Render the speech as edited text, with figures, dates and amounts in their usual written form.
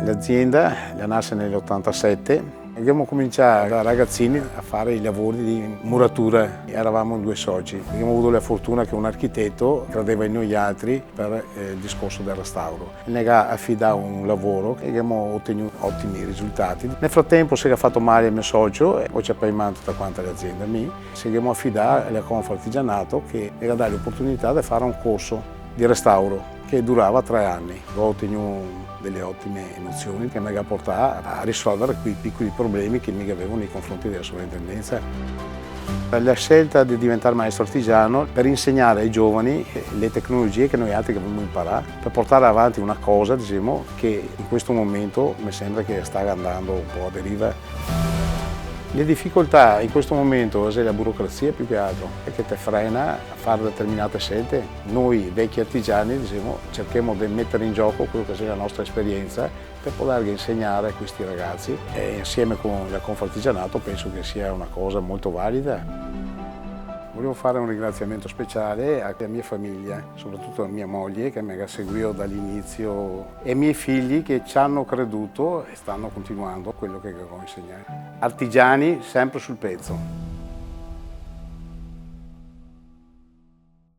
L'azienda è nata nell'87. Abbiamo cominciato da ragazzini a fare i lavori di muratura. Eravamo due soci. Abbiamo avuto la fortuna che un architetto credeva in noi altri per il discorso del restauro. Ne ha affidato un lavoro e abbiamo ottenuto ottimi risultati. Nel frattempo si era fatto male il mio socio e poi ci ha paimato tutta quanta l'azienda. Ci abbiamo affidato alla Confartigianato che era dare l'opportunità di fare un corso di restauro che durava 3 anni. Ho ottenuto delle ottime nozioni che mi hanno portato a risolvere quei piccoli problemi che mi avevo nei confronti della sovrintendenza. La scelta di diventare maestro artigiano per insegnare ai giovani le tecnologie che noi altri abbiamo imparato, per portare avanti una cosa, diciamo, che in questo momento mi sembra che sta andando un po' a deriva. Le difficoltà in questo momento è la burocrazia più che altro, che ti frena a fare determinate scelte. Noi vecchi artigiani diciamo, cerchiamo di mettere in gioco quello che sia la nostra esperienza per poter insegnare a questi ragazzi e insieme con la Confartigianato penso che sia una cosa molto valida. Volevo fare un ringraziamento speciale alla mia famiglia, soprattutto a mia moglie che mi ha seguito dall'inizio e ai miei figli che ci hanno creduto e stanno continuando quello che ho insegnato. Artigiani sempre sul pezzo.